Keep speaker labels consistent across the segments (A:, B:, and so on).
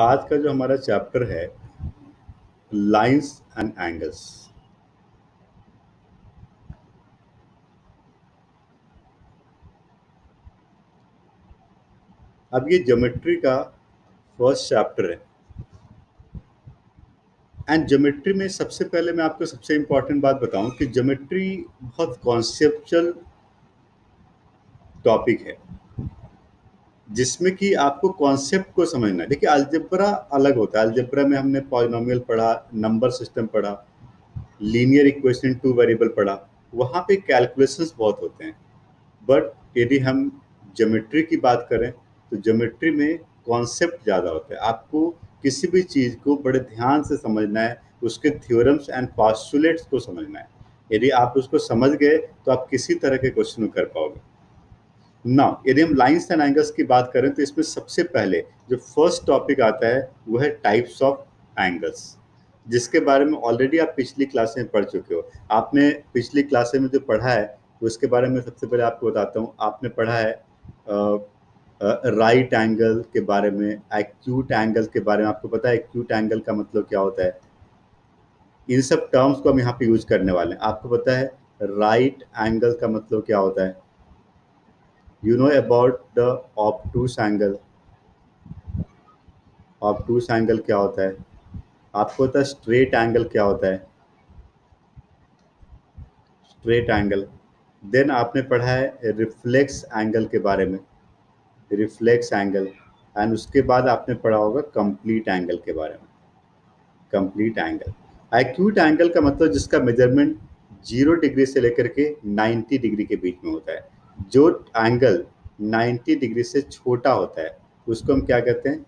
A: आज का जो हमारा चैप्टर है लाइंस एंड एंगल्स। अब ये ज्योमेट्री का फर्स्ट चैप्टर है एंड ज्योमेट्री में सबसे पहले मैं आपको सबसे इम्पोर्टेंट बात बताऊं कि ज्योमेट्री बहुत कॉन्सेप्चुअल टॉपिक है जिसमें कि आपको कॉन्सेप्ट को समझना है। देखिए अलजेब्रा अलग होता है। अलजेब्रा में हमने पॉलिनोमियल पढ़ा, नंबर सिस्टम पढ़ा, लीनियर इक्वेशन टू वेरिएबल पढ़ा, वहाँ पे कैलकुलेशंस बहुत होते हैं। बट यदि हम ज्योमेट्री की बात करें तो ज्योमेट्री में कॉन्सेप्ट ज़्यादा होता है। आपको किसी भी चीज़ को बड़े ध्यान से समझना है, उसके थ्योरम्स एंड पोस्टुलेट्स को समझना है। यदि आप उसको समझ गए तो आप किसी तरह के क्वेश्चन कर पाओगे ना। यदि हम लाइंस एंड एंगल्स की बात करें तो इसमें सबसे पहले जो फर्स्ट टॉपिक आता है वो है टाइप्स ऑफ एंगल्स, जिसके बारे में ऑलरेडी आप पिछली क्लास में पढ़ चुके हो। आपने पिछली क्लास में जो पढ़ा है उसके बारे में सबसे पहले आपको बताता हूँ। आपने पढ़ा है राइट एंगल के बारे में, एक्यूट एंगल के बारे में। आपको पता है एक्यूट एंगल का मतलब क्या होता है? इन सब टर्म्स को हम यहाँ पे यूज करने वाले हैं। आपको पता है राइट एंगल का मतलब क्या होता है? You know about the obtuse angle? Obtuse angle क्या होता है? आपको पता है स्ट्रेट एंगल क्या होता है? Straight angle. देन आपने पढ़ा है रिफ्लेक्स एंगल के बारे में, रिफ्लेक्स एंगल। एंड उसके बाद आपने पढ़ा होगा कंप्लीट एंगल के बारे में, कंप्लीट एंगल। एक्यूट एंगल का मतलब जिसका मेजरमेंट 0 डिग्री से लेकर के 90 डिग्री के बीच में होता है। जो एंगल 90 डिग्री से छोटा होता है उसको हम क्या कहते हैं?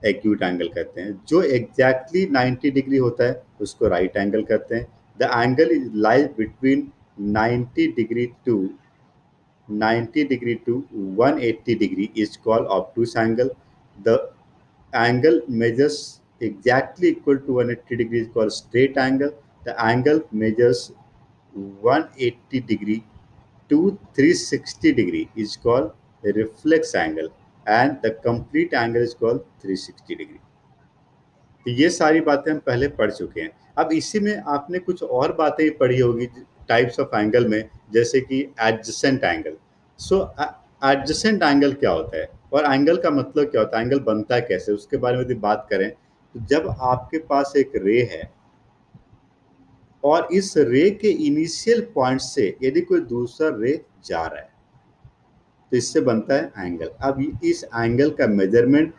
A: एक्यूट एंगल कहते हैं। जो एग्जैक्टली 90 डिग्री होता है उसको राइट एंगल कहते हैं। The angle is lies between 90 degree to 180 degree is called obtuse angle. The angle measures exactly equal to 180 degree is called straight angle. The angle measures 180 degree to 360 degree is called reflex angle, and the complete angle is called 360 degree. तो ये सारी बातें हम पहले पढ़ चुके हैं। अब इसी में आपने कुछ और बातें पढ़ी होगी टाइप्स ऑफ एंगल में, जैसे कि एडजेसेंट एंगल। सो एडजेसेंट एंगल क्या होता है और एंगल का मतलब क्या होता है, एंगल बनता है कैसे, उसके बारे में यदि बात करें तो जब आपके पास एक रे है और इस रे के इनिशियल पॉइंट से यदि कोई दूसरा रे जा रहा है तो इससे बनता है एंगल। अब इस एंगल का मेजरमेंट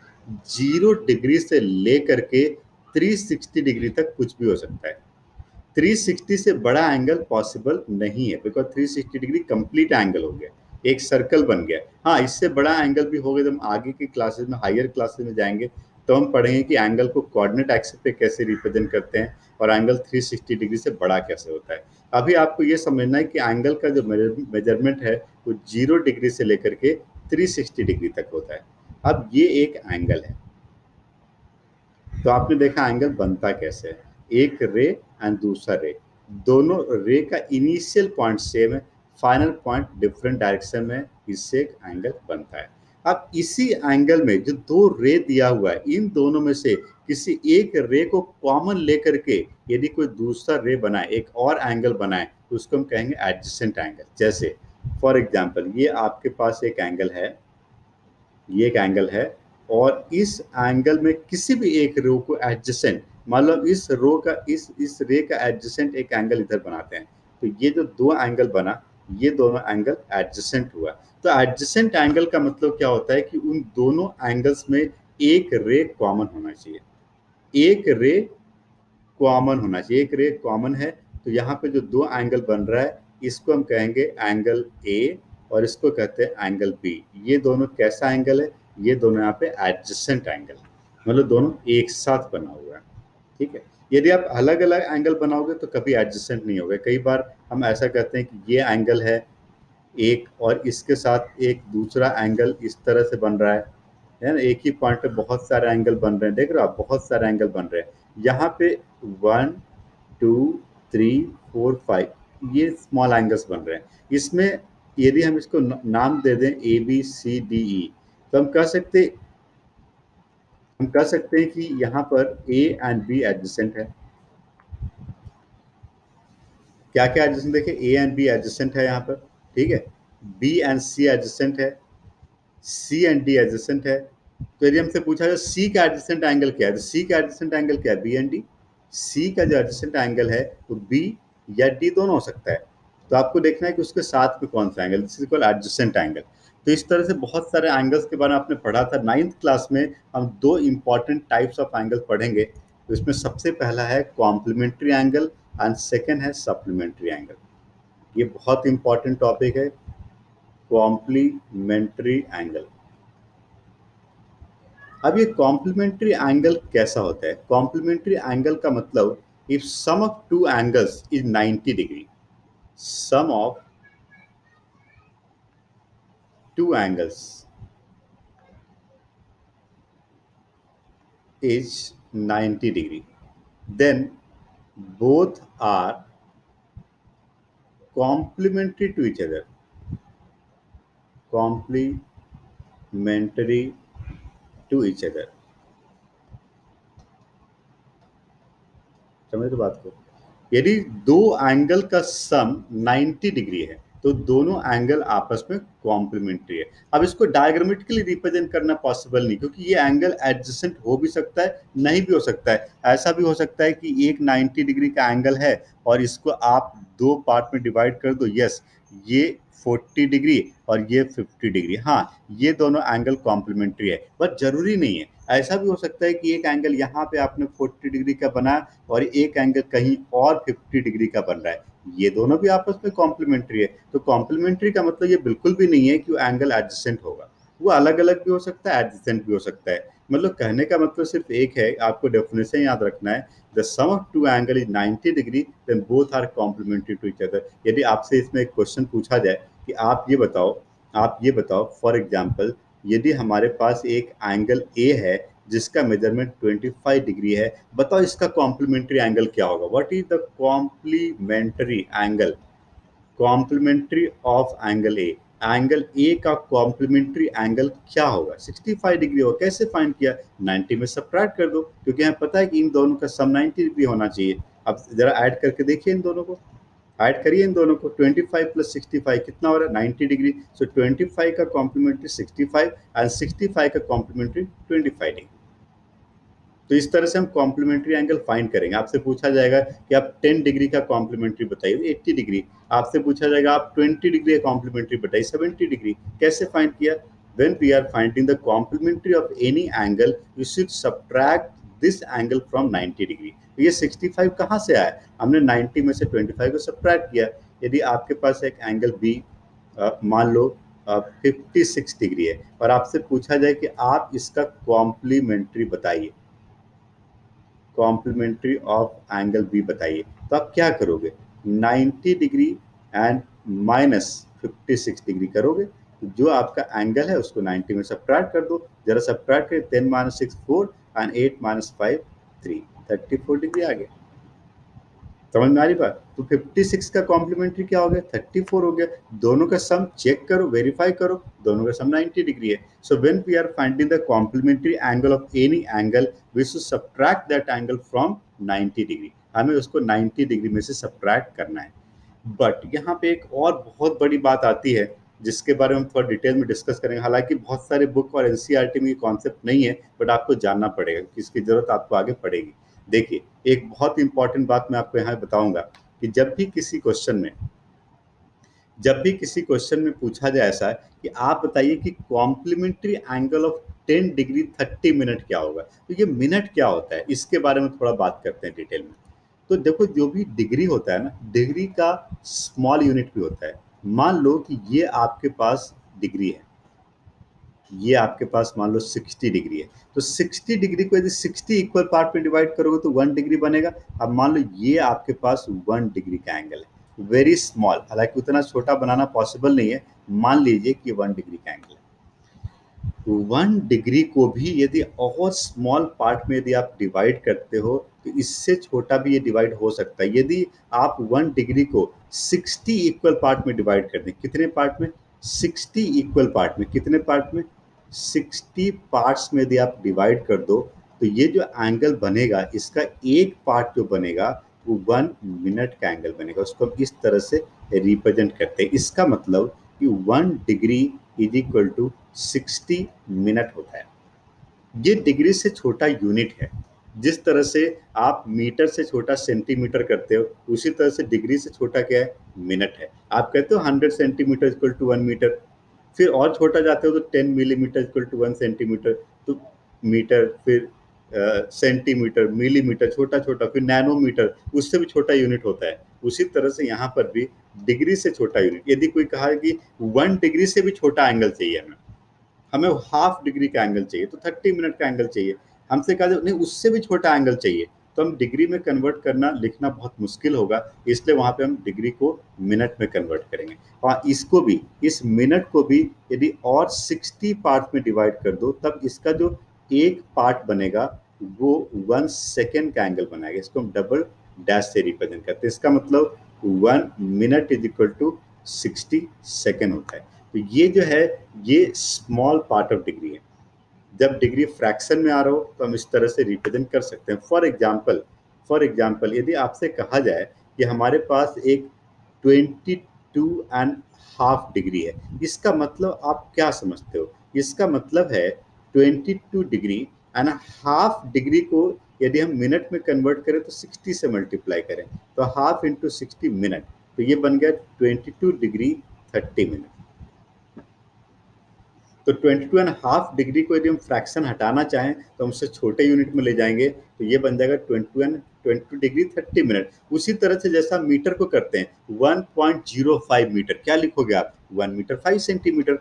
A: 0 डिग्री से लेकर के 360 डिग्री तक कुछ भी हो सकता है। 360 से बड़ा एंगल पॉसिबल नहीं है, बिकॉज 360 डिग्री कंप्लीट एंगल हो गया, एक सर्कल बन गया। हाँ, इससे बड़ा एंगल भी हो गया। जब हम आगे की क्लासेस में, हायर क्लासेस में जाएंगे तो हम पढ़ेंगे कि एंगल को कोऑर्डिनेट एक्सिस पे कैसे रिप्रेजेंट करते हैं और एंगल 360 डिग्री से बड़ा कैसे होता है। अभी आपको ये समझना है कि एंगल का जो मेजरमेंट है वो 0 डिग्री से लेकर के 360 डिग्री तक होता है। अब ये एक एंगल है, तो आपने देखा एंगल बनता कैसे है। एक रे एंड दूसरा रे, दोनों रे का इनिशियल पॉइंट सेम है, फाइनल पॉइंट डिफरेंट डायरेक्शन में, इससे एक एंगल बनता है। अब इसी एंगल में जो दो रे दिया हुआ है, इन दोनों में से किसी एक रे को कॉमन लेकर के यदि कोई दूसरा रे बनाए, एक और एंगल बनाए, तो उसको हम कहेंगे एडजेसेंट एंगल। जैसे फॉर एग्जाम्पल ये आपके पास एक एंगल है, ये एक एंगल है, और इस एंगल में किसी भी एक रो को एडजेसेंट, मतलब इस रो का इस रे का एडजेसेंट एक एंगल इधर बनाते हैं, तो ये जो दो एंगल बना, ये दोनों एंगल एडजेसेंट हुआ। तो एडजेसेंट एंगल का मतलब क्या होता है कि उन दोनों एंगल्स में एक रे कॉमन होना चाहिए, एक रे कॉमन होना चाहिए। एक रे कॉमन है तो यहाँ पे जो दो एंगल बन रहा है इसको हम कहेंगे एंगल ए और इसको कहते हैं एंगल बी। ये दोनों कैसा एंगल है? ये दोनों यहाँ पे एडजेसेंट एंगल, मतलब दोनों एक साथ बना हुआ है। ठीक है। यदि आप अलग अलग एंगल बनाओगे तो कभी एडजेसेंट नहीं होगा। कई बार हम ऐसा कहते हैं कि ये एंगल है एक और इसके साथ एक दूसरा एंगल इस तरह से बन रहा है ना। एक ही पॉइंट पे बहुत सारे एंगल बन रहे हैं, देख रहे हो आप, बहुत सारे एंगल बन रहे हैं। यहाँ पे 1 2 3 4 5 ये स्मॉल एंगल्स बन रहे हैं। इसमें यदि हम इसको नाम दे दें A B C D E, तो हम कह सकते कह सकते हैं कि यहाँ पर ए एंड बी एडजेसेंट है। क्या क्या एडजेसेंट, देखिए ए एंड बी एडजेसेंट है यहाँ पर, ठीक है। बी एंड सी एडजेसेंट है, सी एंड डी एडजेसेंट है। तो यदि हमसे पूछा जाए सी का एडजेसेंट एंगल क्या है, तो सी का एडजेसेंट एंगल क्या है, बी एंड डी। सी का जो एडजेसेंट एंगल है वो बी या डी दोनों हो सकता है। तो आपको देखना है कि उसके साथ में कौन सा angle, this is called adjacent angle. तो इस तरह से बहुत सारे एंगल्स के बारे में आपने पढ़ा था। 9th क्लास में हम दो इंपॉर्टेंट टाइप्स ऑफ एंगल पढ़ेंगे। तो इसमें सबसे पहला है कॉम्प्लीमेंट्री एंगल एंड सेकेंड है सप्लीमेंट्री एंगल। ये बहुत इंपॉर्टेंट टॉपिक है, कॉम्प्लीमेंट्री एंगल। अब ये कॉम्प्लीमेंट्री एंगल कैसा होता है? कॉम्प्लीमेंट्री एंगल का मतलब if sum of two angles is 90 degree, sum of two angles is 90 degree, then both are complementary to each other, complementary to each other। समझ तो बात को? यदि दो एंगल का सम 90 डिग्री है तो दोनों एंगल आपस में कॉम्प्लीमेंट्री है। अब इसको डायग्रामेटिकली रिप्रेजेंट करना पॉसिबल नहीं, क्योंकि ये एंगल एडजेसेंट हो भी सकता है, नहीं भी हो सकता है। ऐसा भी हो सकता है कि एक 90 डिग्री का एंगल है और इसको आप दो पार्ट में डिवाइड कर दो, यस ये 40 डिग्री और ये 50 डिग्री, हाँ ये दोनों एंगल कॉम्प्लीमेंट्री है। बट जरूरी नहीं है, ऐसा भी हो सकता है कि एक एंगल यहाँ पे आपने 40 डिग्री का बना और एक एंगल कहीं और 50 डिग्री का बन रहा है, ये दोनों भी आपस में कॉम्प्लीमेंट्री है। तो कॉम्प्लीमेंट्री का मतलब ये बिल्कुल भी नहीं है कि वो एंगल एडजेसेंट होगा, वो अलग अलग भी हो सकता है, एडजेसेंट भी हो सकता है। मतलब कहने का मतलब सिर्फ एक है, आपको डेफिनेशन याद रखना है, the sum of two angle is 90 degree then both are complementary to each other. यदि आपसे इसमें एक क्वेश्चन पूछा जाए कि आप ये बताओ फॉर एग्जाम्पल, यदि हमारे पास एक एंगल ए है जिसका मेजरमेंट 25 डिग्री है, बताओ इसका कॉम्प्लीमेंट्री एंगल क्या होगा? What is the complementary angle, complementary of angle A का कॉम्प्लीमेंट्री एंगल क्या होगा? 65 डिग्री होगा। कैसे फाइंड किया? 90 में सब्ट्रैक्ट कर दो, क्योंकि हमें पता है कि इन दोनों का सम 90 डिग्री होना चाहिए। अब जरा ऐड करके देखिए, इन दोनों को ऐड करिए, इन दोनों को 25 प्लस 65 कितना हो रहा है? 90 डिग्री। सो 25 का कॉम्प्लीमेंट्री 65 एंड 65 का कॉम्प्लीमेंट्री 25 डिग्री। तो इस तरह से हम कॉम्प्लीमेंट्री एंगल फाइंड करेंगे। आपसे पूछा जाएगा कि आप 10 डिग्री का कॉम्प्लीमेंट्री बताइए, 80 डिग्री। आपसे पूछा जाएगा आप 20 डिग्री का कॉम्प्लीमेंट्री बताइए, 70 डिग्री। कैसे फाइंड किया? When we are finding the complementary of any angle, you should subtract this angle from 90 degree. तो ये 65 कहाँ से आया? हमने 90 में से 25 को सब्ट्रैक्ट किया। यदि आपके पास एक एंगल बी मान लो 56 डिग्री है और आपसे पूछा जाए कि आप इसका कॉम्प्लीमेंट्री बताइए, कॉम्प्लीमेंट्री ऑफ एंगल बी बताइए, तो आप क्या करोगे? 90 डिग्री एंड माइनस 56 डिग्री करोगे। तो जो आपका एंगल है उसको 90 में सब्ट्रैक्ट कर दो। जरा सब्ट्रैक्ट करें, 10 माइनस 6 4 एंड 8 माइनस 5 3, 34 डिग्री आ गया। समझ में आ रही बात? तो 56 का कॉम्प्लीमेंट्री क्या हो गया? 34 हो गया। दोनों का सम चेक करो, वेरीफाई करो, दोनों का सम 90 डिग्री है। So when we are finding the complementary angle of any angle, we should subtract that angle from 90 degree. हमें उसको 90 डिग्री में से सब्ट्रैक्ट करना है। बट यहाँ पे एक और बहुत बड़ी बात आती है जिसके बारे में हम थोड़ा डिटेल में डिस्कस करेंगे। हालांकि बहुत सारे बुक और एनसीईआरटी में ये कॉन्सेप्ट नहीं है, बट आपको जानना पड़ेगा कि इसकी जरूरत आपको आगे पड़ेगी। देखिए, एक बहुत इंपॉर्टेंट बात मैं आपको यहाँ बताऊंगा कि जब भी किसी क्वेश्चन में पूछा जाए ऐसा है कि आप बताइए कि complementary angle of 10 degree 30 minute क्या होगा, तो ये मिनट क्या होता है इसके बारे में थोड़ा बात करते हैं डिटेल में। तो देखो, जो भी डिग्री होता है ना, डिग्री का स्मॉल यूनिट भी होता है। मान लो कि ये आपके पास डिग्री है, ये आपके पास मान लो 60 डिग्री है, तो 60 डिग्री को यदि 60 इक्वल पार्ट में डिवाइड करोगे तो 1 डिग्री बनेगा। अब मान लो ये आपके पास 1 डिग्री का एंगल है, वेरी स्मॉल, हालांकि उतना छोटा बनाना पॉसिबल नहीं है। मान लीजिए कि 1 डिग्री का एंगल है। 1 डिग्री को भी यदि और स्मॉल पार्ट में यदि आप डिवाइड करते हो तो इससे छोटा भी ये डिवाइड हो सकता है। यदि आप 1 डिग्री को 60 इक्वल पार्ट में डिवाइड कर दें, कितने पार्ट में? 60 इक्वल पार्ट में। कितने पार्ट में? 60 पार्ट्स में यदि आप डिवाइड कर दो तो ये जो एंगल बनेगा, इसका एक पार्ट जो बनेगा वो 1 मिनट का एंगल बनेगा। उसको हम इस तरह से रिप्रेजेंट करते हैं। इसका मतलब कि 1 degree is equal to 60 minute होता है। ये डिग्री से छोटा यूनिट है। जिस तरह से आप मीटर से छोटा सेंटीमीटर करते हो, उसी तरह से डिग्री से छोटा क्या है, मिनट है। आप कहते हो 100 सेंटीमीटर इक्वल टू 1 मीटर, फिर और छोटा जाते हो तो 10 मिलीमीटर इक्वल टू 1 सेंटीमीटर, तो मीटर, फिर सेंटीमीटर, मिलीमीटर, छोटा छोटा, फिर नैनोमीटर, उससे भी छोटा यूनिट होता है। उसी तरह से यहाँ पर भी डिग्री से छोटा यूनिट, यदि कोई कहा है कि 1 डिग्री से भी छोटा एंगल चाहिए हमें हाफ डिग्री का एंगल चाहिए, तो 30 मिनट का एंगल चाहिए। हमसे कहा नहीं उससे भी छोटा एंगल चाहिए, तो हम डिग्री में कन्वर्ट करना लिखना बहुत मुश्किल होगा, इसलिए वहां पे हम डिग्री को मिनट में कन्वर्ट करेंगे। और इसको भी, इस मिनट को भी यदि और 60 पार्ट में डिवाइड कर दो, तब इसका जो एक पार्ट बनेगा वो 1 सेकेंड का एंगल बनाएगा। इसको हम डबल डैश से रिप्रेजेंट करते हैं। इसका मतलब 1 minute is equal to 60 second होता है। तो ये जो है, ये स्मॉल पार्ट ऑफ डिग्री है। जब डिग्री फ्रैक्शन में आ रहा हो तो हम इस तरह से रिप्रेजेंट कर सकते हैं। फॉर एग्जाम्पल यदि आपसे कहा जाए कि हमारे पास एक 22.5 डिग्री है, इसका मतलब आप क्या समझते हो? इसका मतलब है 22 डिग्री एंड हाफ डिग्री को यदि हम मिनट में कन्वर्ट करें तो 60 से मल्टीप्लाई करें, तो हाफ इंटू 60 मिनट, तो ये बन गया 22 डिग्री 30 मिनट। तो 22.5 डिग्री को यदि हम फ्रैक्शन हटाना चाहें तो हम उससे छोटे यूनिट में ले जाएंगे, तो ये बन जाएगा 22 डिग्री 30 मिनट। उसी तरह से जैसा मीटर को करते हैं 1.05 मीटर, क्या लिखोगे आप? 1 मीटर 5 सेंटीमीटर।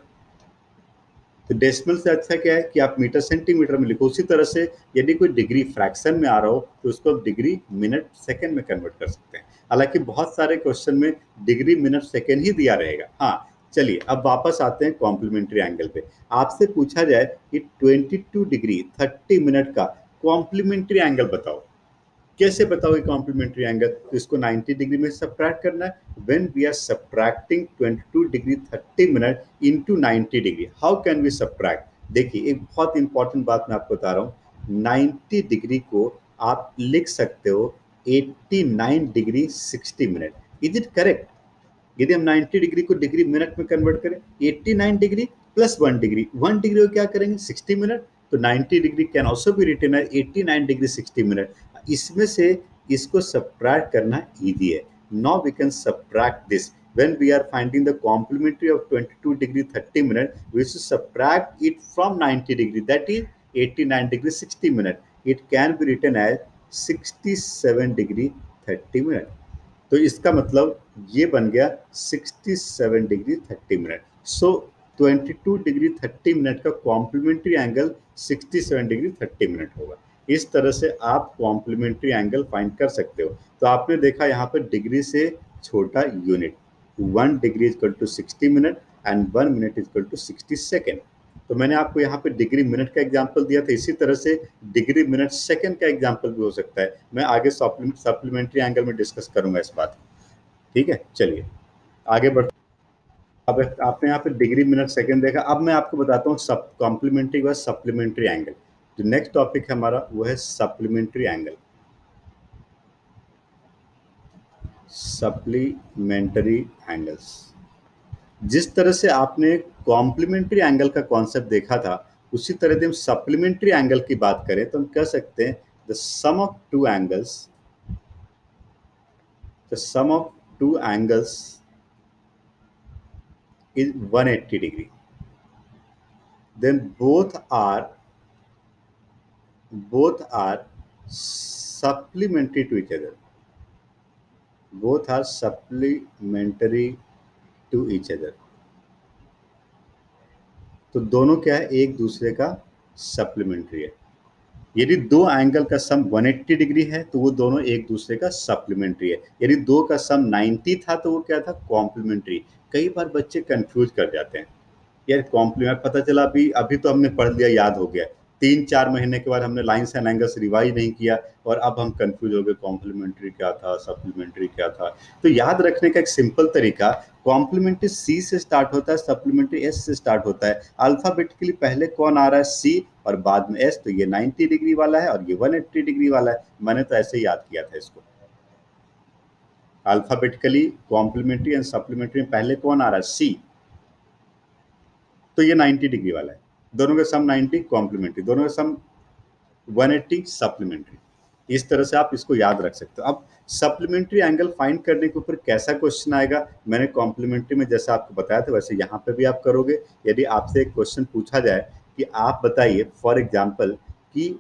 A: तो डेसिमल से अच्छा क्या है कि आप मीटर सेंटीमीटर में लिखो। उसी तरह से यदि कोई डिग्री फ्रैक्शन में आ रहा हो तो उसको आप डिग्री मिनट सेकेंड में कन्वर्ट कर सकते हैं। हालांकि बहुत सारे क्वेश्चन में डिग्री मिनट सेकेंड ही दिया रहेगा। हाँ, चलिए अब वापस आते हैं कॉम्प्लीमेंट्री एंगल पे। आपसे पूछा जाए कि 22 डिग्री 30 मिनट का कॉम्प्लीमेंट्री एंगल बताओ, कैसे बताओगे कॉम्प्लीमेंट्री एंगल? तो इसको 90 डिग्री में सब्ट्रैक्ट करना है। When we are subtracting 22 degree 30 minute into 90 degree, how can we subtract? देखिए एक बहुत इंपॉर्टेंट बात मैं आपको बता रहा हूँ। 90 डिग्री को आप लिख सकते हो 89 degree 60 minute. Is it correct? यदि हम 90 डिग्री को डिग्री मिनट में कन्वर्ट करें, 89 डिग्री प्लस 1 डिग्री, 1 डिग्री को क्या करेंगे? 60 मिनट। तो 90 degree can also be written as 89 degree 60 minute. इसमें से इसको सब्ट्रैक्ट करना इजी है। Now we can subtract this. When we are finding the complementary of 22 degree 30 minute, we should subtract it from 90 degree, that is 89 degree 60 minute. It can be written as 67 degree 30 minute. तो इसका मतलब ये बन गया 67 degree 30 minute. सो 22 degree 30 minute का complementary angle 67 degree 30 minute होगा। इस तरह से आप कॉम्प्लीमेंट्री एंगल फाइंड कर सकते हो। तो आपने देखा यहाँ पर डिग्री से छोटा unit, 1 degree is equal to 60 minute and 1 minute is equal to 60 second. तो मैंने आपको यहाँ पे डिग्री मिनट का एग्जांपल दिया था, इसी तरह से डिग्री मिनट सेकंड का एग्जांपल भी हो सकता है। मैं आगे सप्लीमेंट्री एंगल में डिस्कस करूंगा इस बात को। ठीक है, चलिए आगे बढ़ते। अब आपने यहाँ पे डिग्री मिनट सेकंड देखा। अब मैं आपको बताता हूँ सब कॉम्प्लीमेंट्री व सप्लीमेंट्री एंगल। जो नेक्स्ट टॉपिक है हमारा वो है सप्लीमेंट्री एंगल। सप्लीमेंट्री एंगल्स, जिस तरह से आपने कॉम्प्लीमेंट्री एंगल का कॉन्सेप्ट देखा था, उसी तरह से हम सप्लीमेंट्री एंगल की बात करें तो हम कह सकते हैं the sum of two angles, the sum of two angles is 180 degree, then both are supplementary to each other, both are supplementary to each other। तो दोनों क्या है? एक दूसरे का सप्लीमेंट्री है। यदि दो एंगल का सम 180 डिग्री है तो वो दोनों एक दूसरे का सप्लीमेंट्री है। यदि दो का सम 90 था तो वो क्या था? कॉम्प्लीमेंट्री। कई बार बच्चे कंफ्यूज कर जाते हैं, यार कॉम्प्लीमेंट पता चला अभी तो हमने पढ़ लिया, याद हो गया, 3-4 महीने के बाद हमने लाइन्स एंड एंगल्स रिवाइज नहीं किया और अब हम कंफ्यूज हो गए कॉम्प्लीमेंट्री क्या था, सप्लीमेंट्री क्या था। तो याद रखने का एक सिंपल तरीका, कॉम्प्लीमेंट्री सी से स्टार्ट होता है, सप्लीमेंट्री एस से स्टार्ट होता है। अल्फाबेटिकली पहले कौन आ रहा है, सी, और बाद में एस, तो ये 90 डिग्री वाला है और ये 180 डिग्री वाला है। मैंने तो ऐसे ही याद किया था इसको। अल्फाबेटिकली कॉम्प्लीमेंट्री एंड सप्लीमेंट्री में पहले कौन आ रहा है, सी, तो ये 90 डिग्री वाला है। दोनों का सम 90 कॉम्प्लीमेंट्री, दोनों का सम 180 सप्लीमेंट्री। इस तरह से आप इसको याद रख सकते हो। अब सप्लीमेंट्री एंगल फाइंड करने के ऊपर कैसा क्वेश्चन आएगा, मैंने कॉम्प्लीमेंट्री में जैसा आपको बताया था वैसे यहाँ पे भी आप करोगे। यदि आपसे एक क्वेश्चन पूछा जाए कि आप बताइए फॉर एग्जाम्पल कि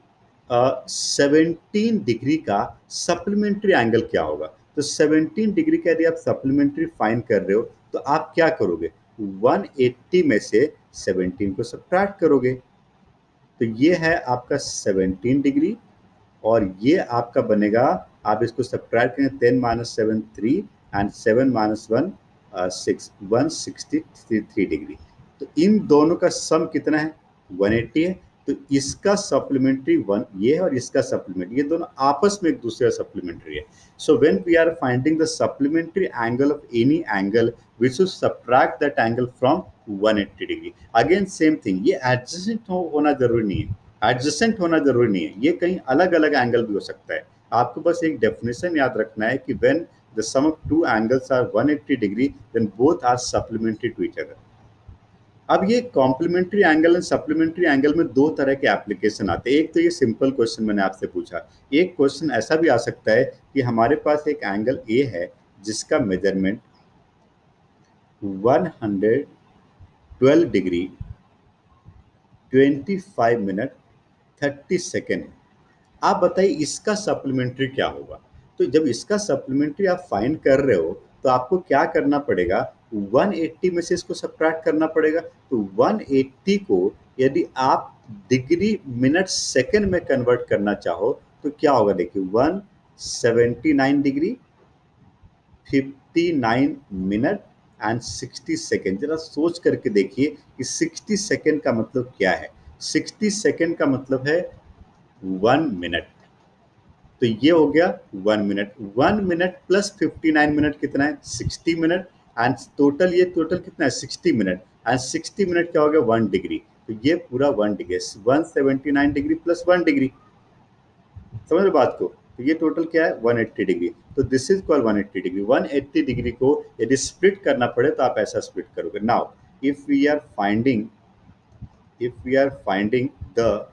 A: 17 डिग्री का सप्लीमेंट्री एंगल क्या होगा, तो 17 डिग्री का यदि आप सप्लीमेंट्री फाइंड कर रहे हो तो आप क्या करोगे, 180 में से 17 को सब्ट्रैक्ट करोगे, तो ये है आपका 17 डिग्री और ये आपका बनेगा, आप इसको सब्ट्रैक्ट करें, 10 माइनस 7 3 एंड 7 माइनस 1 6, 163 डिग्री। तो इन दोनों का सम कितना है, 180 है। तो इसका सप्लीमेंट्री 1 ये है और इसका सप्लीमेंट्री, ये दोनों आपस में एक दूसरे का सप्लीमेंट्री है। So when we are finding the supplementary angle of any angle we should subtract that angle from 180 degree. Again same thing, ये एडजेसेंट होना जरूरी नहीं है, एडजेसेंट होना जरूरी नहीं है, ये कहीं अलग अलग एंगल भी हो सकता है। आपको बस एक डेफिनेशन याद रखना है कि when the sum of two angles are 180 degree then both are supplementary to each other. अब ये complementary angle and supplementary angle में दो तरह के एप्लीकेशन आते हैं। एक तो ये सिंपल क्वेश्चन मैंने आपसे पूछा, एक क्वेश्चन ऐसा भी आ सकता है कि हमारे पास एक एंगल ए है जिसका मेजरमेंट 112 डिग्री 25 मिनट 30 सेकेंड है। आप बताइए इसका सप्लीमेंट्री क्या होगा। तो जब इसका सप्लीमेंट्री आप फाइंड कर रहे हो तो आपको क्या करना पड़ेगा, 180 में से इसको सब्ट्रैक्ट करना पड़ेगा। तो 180 को यदि आप डिग्री मिनट सेकेंड में कन्वर्ट करना चाहो तो क्या होगा, देखिए 179 डिग्री 59 मिनट एंड 60 सेकेंड। जरा सोच करके देखिए कि 60 सेकेंड का मतलब क्या है। 60 सेकेंड का मतलब है 1 मिनट, तो ये हो गया 1 मिनट। 1 मिनट प्लस 59 मिनट कितना है, 60 मिनट, एंड टोटल ये टोटल कितना है 60 मिनट, एंड 60 मिनट क्या हो गया 1 डिग्री, तो ये पूरा 1 डिग्री, 179 डिग्री प्लस 1 डिग्री, समझ रहे बात को। तो ये टोटल क्या है 180 डिग्री। तो this is called 180 degree. 180 degree को यदि स्प्लिट करना पड़े तो आप ऐसा स्प्लिट करोगे। Now if we are finding the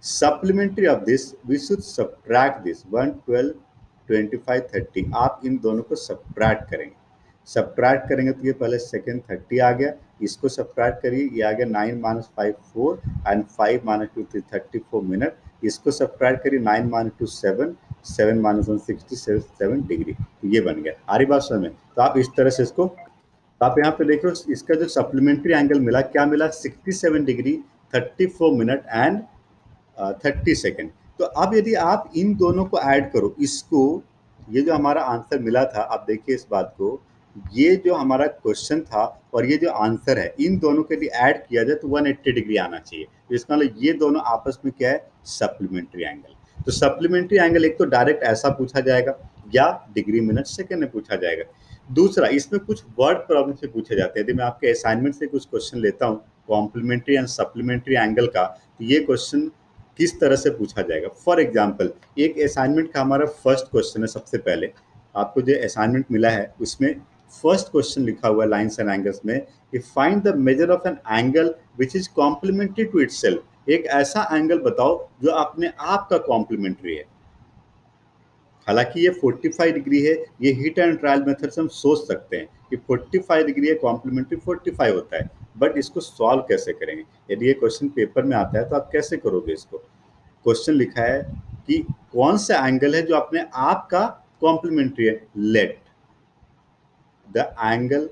A: supplementary of this we should subtract this 112 25 30। आप इन दोनों को सब्ट्रैक्ट करेंगे, सब्ट्रैक्ट करेंगे तो ये पहले सेकेंड 30 आ गया, इसको सब्ट्रैक्ट करिए, ये आ गया 9 माइनस 5 4 एंड 5 माइनस 2 3 34 मिनट, इसको सब्ट्रैक्ट करिए 9 माइनस 2 7 7 माइनस 1 67 डिग्री, तो ये बन गया। आ रही बात समझ में। तो आप इस तरह से इसको, तो आप यहाँ पे देखो इसका जो सप्लीमेंट्री एंगल मिला क्या मिला, 67 डिग्री 34 मिनट एंड 30 सेकेंड। तो अब यदि आप इन दोनों को ऐड करो, इसको, ये जो हमारा आंसर मिला था, आप देखिए इस बात को, ये जो हमारा क्वेश्चन था और ये जो आंसर है, इन दोनों के लिए ऐड किया जाए तो 180 डिग्री आना चाहिए। तो इसका मतलब ये दोनों आपस में क्या है, सप्लीमेंट्री एंगल। तो सप्लीमेंट्री एंगल एक तो डायरेक्ट ऐसा पूछा जाएगा या डिग्री मिनट सेकेंड में पूछा जाएगा। दूसरा, इसमें कुछ वर्ड प्रॉब्लम से पूछे जाते हैं। यदि मैं आपके असाइनमेंट से कुछ क्वेश्चन लेता हूँ कॉम्प्लीमेंट्री एंड सप्लीमेंट्री एंगल का, तो ये क्वेश्चन किस तरह से पूछा जाएगा। फॉर एग्जाम्पल, एक असाइनमेंट का हमारा फर्स्ट क्वेश्चन है, सबसे पहले आपको जो असाइनमेंट मिला है उसमें फर्स्ट क्वेश्चन लिखा हुआ है लाइन्स एंड एंगल्स में कि find the measure of an angle which is complementary to itself. एक ऐसा एंगल बताओ जो अपने आप का कॉम्प्लीमेंट्री है। हालांकि ये 45 डिग्री है, ये हिट एंड ट्रायल मेथड से हम सोच सकते हैं कि 45 डिग्री है, कॉम्प्लीमेंट्री 45 होता है, बट इसको सॉल्व कैसे करेंगे। यदि ये क्वेश्चन पेपर में आता है तो आप कैसे करोगे इसको। क्वेश्चन लिखा है कि कौन सा एंगल है जो अपने आप का कॉम्प्लीमेंट्री है, let the angle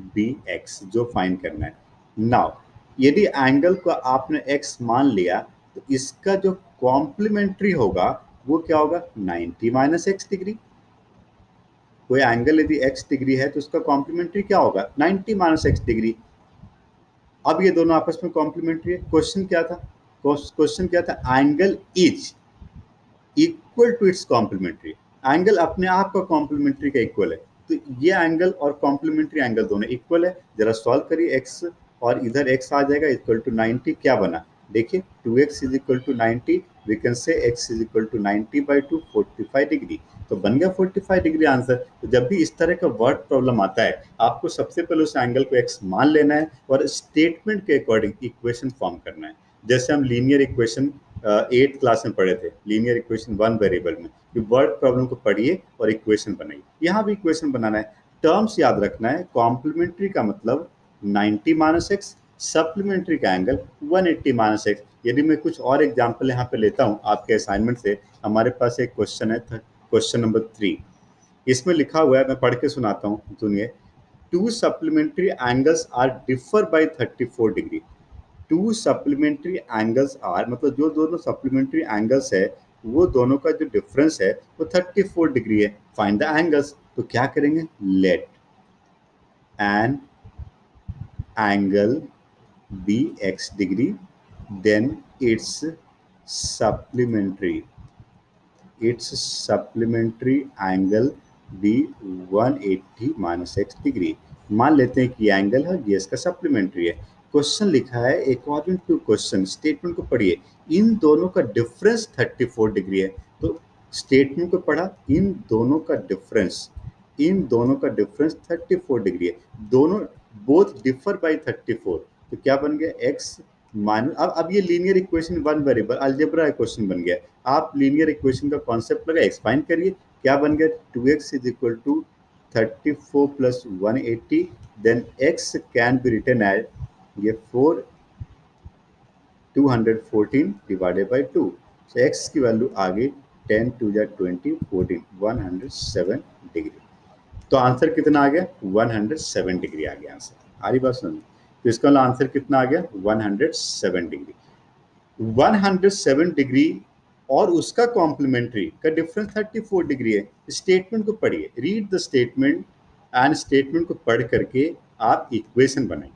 A: be x, जो फाइंड करना है। नाउ यदि एंगल को आपने एक्स मान लिया तो इसका जो कॉम्प्लीमेंट्री होगा वो क्या होगा, 90 माइनस एक्स डिग्री। कोई एंगल यदि एक्स डिग्री है तो उसका कॉम्प्लीमेंट्री क्या होगा, 90 माइनस एक्स डिग्री। अब ये दोनों आपस में कॉम्प्लीमेंट्री है। क्वेश्चन क्या था, क्वेश्चन क्या था, angle is equal to its complementary. Angle अपने आप का कॉम्प्लीमेंट्री का इक्वल है, तो ये एंगल और कॉम्प्लीमेंट्री एंगल दोनों इक्वल है। जरा सॉल्व करिए, x और इधर x आ जाएगा इक्वल टू 90, क्या बना देखिए, 2x is equal to 90, we can say x is equal to 90/2, 45 degree. तो बन गया 45 डिग्री आंसर। तो जब भी इस तरह का वर्ड प्रॉब्लम आता है, आपको सबसे पहले उस एंगल को x मान लेना है और स्टेटमेंट के अकॉर्डिंग इक्वेशन फॉर्म करना है। जैसे हम लीनियर इक्वेशन 8th क्लास में पढ़े थे, लीनियर इक्वेशन वन वेरिएबल में, कि वर्ड प्रॉब्लम को पढ़िए और इक्वेशन बनाइए। यहाँ भी इक्वेशन बनाना है, टर्म्स याद रखना है। कॉम्प्लीमेंट्री का मतलब 90 - x, सप्लीमेंट्री का एंगल 180 - x। यदि मैं कुछ और एग्जाम्पल यहाँ पे लेता हूँ आपके असाइनमेंट से, हमारे पास एक क्वेश्चन है, क्वेश्चन नंबर 3। इसमें लिखा हुआ है, मैं पढ़ के सुनाता हूँ, सुनिए। Two supplementary angles are differ by 34 degree. Two supplementary angles are मतलब जो दोनों सप्लीमेंट्री एंगल्स है, वो दोनों का जो डिफरेंस है वो 34 डिग्री है। Find the angles. तो क्या करेंगे, let an angle be x degree, then its supplementary angle be 180 - x degree. मान लेते हैं कि ये एंगल है, ये इसका सप्लीमेंट्री है। क्वेश्चन लिखा है अकॉर्डिंग टू क्वेश्चन, स्टेटमेंट को पढ़िए, इन दोनों का डिफरेंस 34 डिग्री है। तो स्टेटमेंट को पढ़ा, इन दोनों का डिफरेंस 34 डिग्री है। दोनों बोथ डिफर बाय 34, तो क्या बन गया, x मान, अब ये linear equation one variable algebra question बन गया। आप लीनियर इक्वेशन का कॉन्सेप्ट लगा, एक्सपांड करिए, क्या बन गया, 2x is equal to 34 + 180, then x can be written as ये 214 डिवाइडेड बाई 2। सो x की वैल्यू आ गई 10 × 20 14, 107 डिग्री। तो आंसर कितना आ गया, 107 डिग्री आ गया आंसर। आ रही बात समझ? तो इसका आंसर कितना आ गया, 107 डिग्री। 107 डिग्री और उसका कॉम्प्लीमेंट्री का डिफरेंस 34 डिग्री है। स्टेटमेंट को पढ़िए, read the statement and statement को पढ़ करके आप इक्वेशन बनाइए।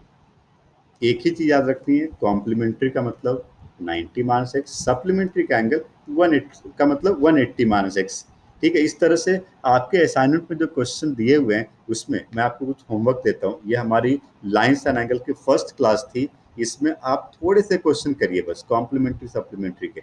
A: एक ही चीज याद रखनी है, कॉम्प्लीमेंट्री का मतलब 90 - x, सप्लीमेंट्री का एंगल 180 का मतलब 180 - x। ठीक है, इस तरह से आपके असाइनमेंट में जो क्वेश्चन दिए हुए हैं उसमें मैं आपको कुछ होमवर्क देता हूँ। ये हमारी लाइन्स एंड एंगल की फर्स्ट क्लास थी, इसमें आप थोड़े से क्वेश्चन करिए बस कॉम्प्लीमेंट्री सप्लीमेंट्री के।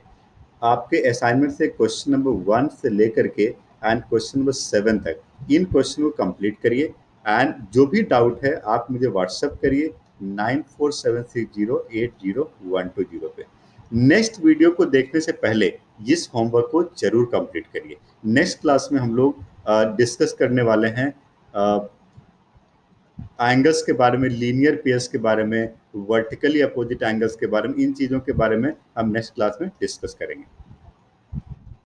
A: आपके असाइनमेंट से क्वेश्चन नंबर 1 से लेकर के एंड क्वेश्चन नंबर 7 तक इन क्वेश्चन को कंप्लीट करिए। एंड जो भी डाउट है आप मुझे व्हाट्सएप करिए 9476080120 पे। नेक्स्ट वीडियो को देखने से पहले इस होमवर्क को जरूर कंप्लीट करिए। नेक्स्ट क्लास में हम लोग डिस्कस करने वाले हैं एंगल्स के बारे में, लीनियर पेयर्स के बारे में, वर्टिकली अपोजिट एंगल्स के बारे में। इन चीज़ों के बारे में हम नेक्स्ट क्लास में डिस्कस करेंगे।